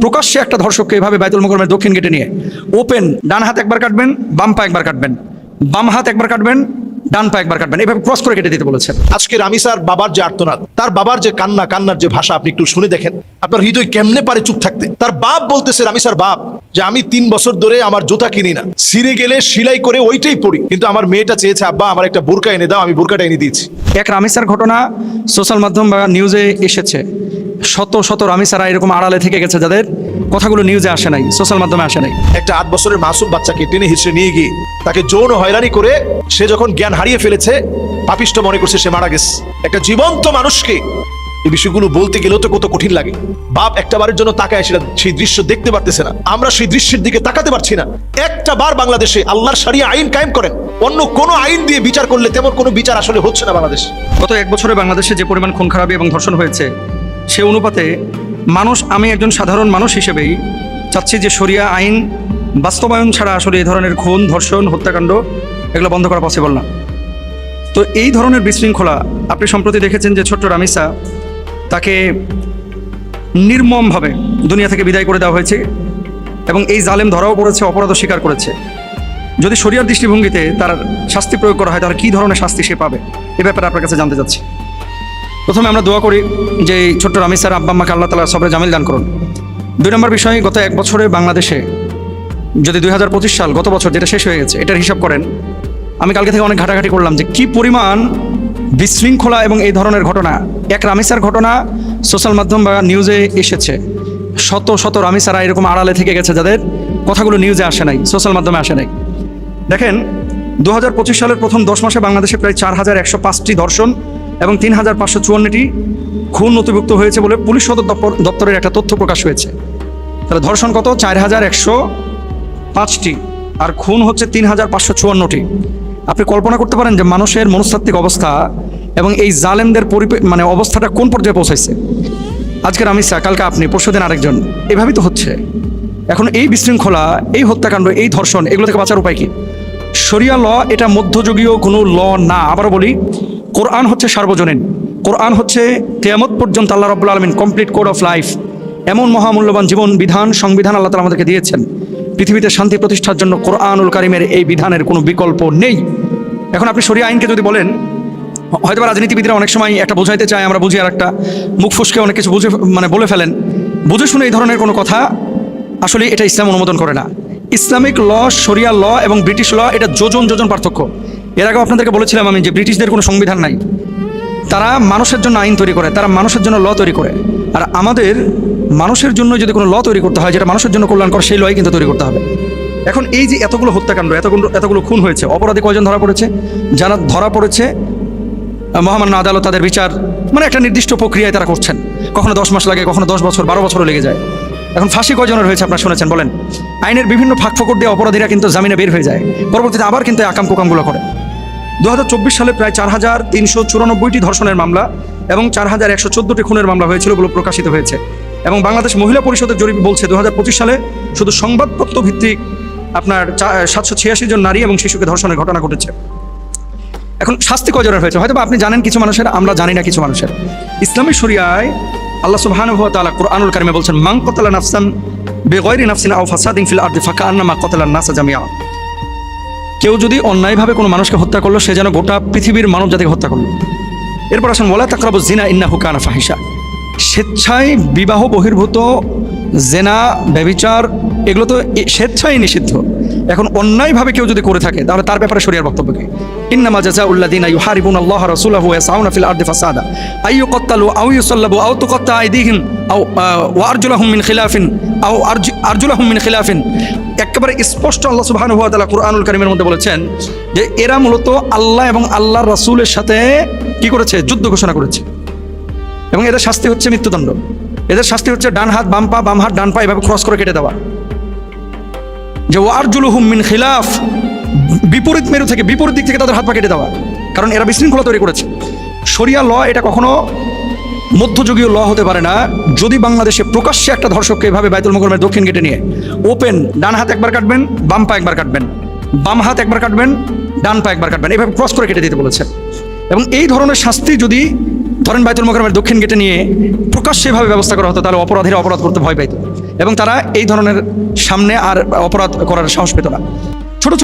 প্রকাশ্যে একটা ধর্ষককে এভাবে বাইতুল মোকাররমের দক্ষিণ গেটে নিয়ে ওপেন ডান হাত একবার কাটবেন, বাম পা একবার কাটবেন, বাম হাত একবার কাটবেন, ডান পা একবার কাটবেন, এভাবে ক্রস করে কেটে দিতে বলেছেন। আজকে রামিসার বাবার যে আর্তনাদ, তার বাবার যে কান্নার যে ভাষা, আপনি একটু শুনে দেখেন, আপনার হৃদয় কেমনে পারে চুপ থাকতে। তার বাপ বলতেছে, রামিসার বাপ, যে আমি 3 বছর ধরে আমার জুতা কিনি না, ছিঁড়ে গেলে সেলাই করে ওইটাই পরি, কিন্তু আমার মেয়েটা চেয়েছে আব্বা আমার একটা বোরকা এনে দাও, আমি বোরকাটা এনে দিয়েছি। এক রামিসার ঘটনা সোশ্যাল মাধ্যম বা নিউজে এসেছে। শত শত রামিসারা এরকম আড়ালে থেকে গেছে, যাদের কথাগুলো নিউজে আসে নাই, সোশ্যাল মাধ্যমে আসে নাই। একটা 8 বছরের মাসুম বাচ্চাকে টেনে হিঁচড়ে নিয়ে গিয়ে তাকে যৌন হয়রানি করে সে যখন জ্ঞান হারিয়ে ফেলেছে, পাপিষ্ট মনে করছে সে মারা গেছে। একটা জীবন্ত মানুষকে এই বিষয়গুলো বলতে গেলেও তো কত কঠিন লাগে। বাপ একটা বারের জন্য তাকায়, সেটা সেই দৃশ্য দেখতে পারতেছে না। আমরা সেই দৃশ্যের দিকে তাকাতে পারছি না। একটা বার বাংলাদেশে আল্লাহর শরিয়া আইন কায়েম করেন, অন্য কোনো আইন দিয়ে বিচার করলে তেমন কোনো বিচার আসলে হচ্ছে না বাংলাদেশে। গত 1 বছরে বাংলাদেশে যে পরিমাণ খুন খারাপি এবং ধর্ষণ হয়েছে, সে অনুপাতে আমি একজন সাধারণ মানুষ হিসেবেই চাচ্ছি যে শরিয়া আইন বাস্তবায়ন ছাড়া আসলে এই ধরনের খুন, ধর্ষণ, হত্যাকাণ্ড এগুলো বন্ধ করা পসিবল না। তো এই ধরনের বিশৃঙ্খলা আপনি সম্প্রতি দেখেছেন যে ছোট্ট রামিসা, তাকে নির্মমভাবে দুনিয়া থেকে বিদায় করে দেওয়া হয়েছে এবং এই জালেম ধরাও পড়েছে, অপরাধ স্বীকার করেছে। যদি শরিয়ার দৃষ্টিভঙ্গিতে তার শাস্তি প্রয়োগ করা হয়, তাহলে কী ধরনের শাস্তি সে পাবে, এ ব্যাপারে আপনার কাছে জানতে চাচ্ছি। প্রথমে আমরা দোয়া করি যে এই ছোট্ট রামিসার আব্বা আম্মাকে আল্লাহ তাআলা সবরে জামিল দান করুন। 2 নম্বর বিষয়, গত 1 বছরে বাংলাদেশে যদি 2025 সাল, গত বছর যেটা শেষ হয়ে গেছে, এটার হিসাব করেন, আমি কালকে থেকে অনেক ঘাটাঘাটি করলাম যে কী পরিমাণ বিশৃঙ্খলা এবং এই ধরনের ঘটনা। এক রামিসার ঘটনা সোশ্যাল মাধ্যম বা নিউজে এসেছে। শত শত রামিসারা এরকম আড়ালে থেকে গেছে, যাদের কথাগুলো নিউজে আসে নাই, সোশ্যাল মাধ্যমে আসে নাই। দেখেন, 2025 সালের প্রথম 10 মাসে বাংলাদেশে প্রায় 4105টি ধর্ষণ এবং 3554টি খুন নথিভুক্ত হয়েছে বলে পুলিশ সদর দপ্তরের একটা তথ্য প্রকাশ হয়েছে। তাহলে ধর্ষণ কত? 4105টি, আর খুন হচ্ছে 3554টি। আপনি কল্পনা করতে পারেন যে মানুষের মনস্তাত্ত্বিক অবস্থা এবং এই জালেমদের অবস্থাটা কোন পর্যায়ে পৌঁছাইছে। আজকে রামিসা, কালকে আপনি, পরশুদিন আরেকজন, এভাবেই তো হচ্ছে। এখন এই বিশৃঙ্খলা, এই হত্যাকাণ্ড, এই ধর্ষণ, এগুলো থেকে বাঁচার উপায় কি? শরিয়া ল এটা মধ্যযুগীয় কোনো ল না। আবারও বলি, কোরআন হচ্ছে সার্বজনীন। কোরআন হচ্ছে কিয়ামত পর্যন্ত আল্লাহ রাব্বুল আলামিন কমপ্লিট কোড অফ লাইফ, এমন মহামূল্যবান জীবন বিধান, সংবিধান আল্লাহ তাআলা আমাদেরকে দিয়েছেন। পৃথিবীতে শান্তি প্রতিষ্ঠার জন্য কোরআনুল কারিমের এই বিধানের কোনো বিকল্প নেই। এখন আপনি শরিয়া আইনকে যদি বলেন, হয়তো রাজনীতিবিদরা অনেক সময় একটা বোঝাইতে চায়, আমরা বুঝি, আর একটা মুখ ফুসকে অনেক কিছু বলে ফেলেন। বুঝে শুনে এই ধরনের কোনো কথা আসলে এটা ইসলাম অনুমোদন করে না। ইসলামিক ল, শরিয়া ল এবং ব্রিটিশ ল, এটা যোজন পার্থক্য। এর আগেও আপনাদেরকে বলেছিলাম আমি যে ব্রিটিশদের কোনো সংবিধান নাই, তারা মানুষের জন্য আইন তৈরি করে, তারা মানুষের জন্য ল তৈরি করে। আর আমাদের মানুষের জন্য যদি কোনো ল তৈরি করতে হয় যেটা মানুষের জন্য কল্যাণকর, সেই লই কিন্তু তৈরি করতে হবে। এখন এই যে এতগুলো হত্যাকাণ্ড, এতগুলো খুন হয়েছে, অপরাধী কয়জন ধরা পড়েছে? যারা ধরা পড়েছে, মহামান্য আদালত তাদের বিচার একটা নির্দিষ্ট প্রক্রিয়ায় তারা করছেন। কখনো 10 মাস লাগে, কখনো 10 বছর, 12 বছরও লেগে যায়। এখন ফাঁসি কয়জনের হয়েছে আপনারা শুনেছেন বলেন? আইনের বিভিন্ন ফাঁক ফোকর দিয়ে অপরাধীরা কিন্তু জামিনে বের হয়ে যায়, পরবর্তীতে আবার কিন্তু আকাম কুকামগুলো করে। 2024 সালে প্রায় 4394টি ধর্ষণের মামলা এবং 4114টি খুনের মামলা হয়েছিল বলে প্রকাশিত হয়েছে। এবং বাংলাদেশ মহিলা পরিষদের জরিপ বলছে 2025 সালে শুধু সংবাদপত্র ভিত্তিক আপনার 786 জন নারী এবং শিশুকে ধর্ষণের ঘটনা ঘটেছে। এখন শাস্তি কয়জনের হয়েছে হয়তো আপনি জানেন কিছু মানুষের, আমরা জানি না কিছু মানুষের। ইসলামী শরিয়ায় আল্লাহ সুবহানাহু ওয়া তাআলা কুরআনুল কারিমে বলছেন, মান কাতালা নাফসান বিগাইরি নাফসিন আও ফাসাদিন ফিল আরদি ফাকান্নামা কাতালান নাসা জামিআ। কেউ যদি অন্যায়ভাবে কোনো মানুষকে হত্যা করলো, সে যেন গোটা পৃথিবীর মানব জাতিকে হত্যা করলো। এরপর আসেন, ওয়ালা তাকরাবুজ জিনা ইন্নাহু কানা ফাহিশা। স্বেচ্ছায় বিবাহ বহির্ভূত জেনা, ব্যভিচার, এগুলো তো স্বেচ্ছায় নিষিদ্ধ। এখন অন্যায়ভাবে কেউ যদি করে থাকে, তাহলে তার ব্যাপারে শরিয়ার বক্তব্য কি? ইন্নামা জাযাউল্লাযিনা ইউহারিবুনাল্লাহ ওয়া রাসূলাহু ওয়া ইয়াসআউনা ফিল আরদি ফাসাদা আই ইউকাত্তালু আও ইউসাল্লাবু আও তুকাত্তা আইদিহিম আও ওয়া আরজুলাহুম মিন খিলাফিন। একেবারে স্পষ্ট আল্লাহ সুবহানাহু ওয়া তাআলা কুরআনুল কারীমের মধ্যে বলেছেন যে এরা মূলত আল্লাহ এবং আল্লাহর রাসূলের সাথে কি করেছে? যুদ্ধ ঘোষণা করেছে। এবং এদের শাস্তি হচ্ছে মৃত্যুদণ্ড। এদের শাস্তি হচ্ছে ডান হাত বাম পা, বাম হাত ডান পা, এভাবে ক্রস করে কেটে দেওয়া। যে ওয়ারজুলুহুম মিন খিলাফ, বিপরীত মেরু থেকে, বিপরীত দিক থেকে তাদের হাত পা কেটে দেওয়া, কারণ এরা বিশৃঙ্খলা তৈরি করেছে। শরিয়া ল এটা কখনো মধ্যযুগীয় ল হতে পারে না যদি বাংলাদেশে প্রকাশ্যে একটা ধর্ষককে এভাবে বাইতুল মোকাররমের দক্ষিণ গেটে নিয়ে ওপেন ডান হাত একবার কাটবেন, বাম পা একবার কাটবেন, বাম হাত একবার কাটবেন, ডান পা একবার কাটবেন, এভাবে ক্রস করে কেটে দিতে বলেছে। এবং এই ধরনের শাস্তি যদি ধরেন বাইতুল মোকাররমের দক্ষিণ গেটে নিয়ে প্রকাশ্যে এভাবে ব্যবস্থা করা হতো, তাহলে অপরাধীরা অপরাধ করতে ভয় পাইত। এবং তারা এই ধরনের সামনে আর অপরাধ করার সাহস পেত না। ছোট ছোট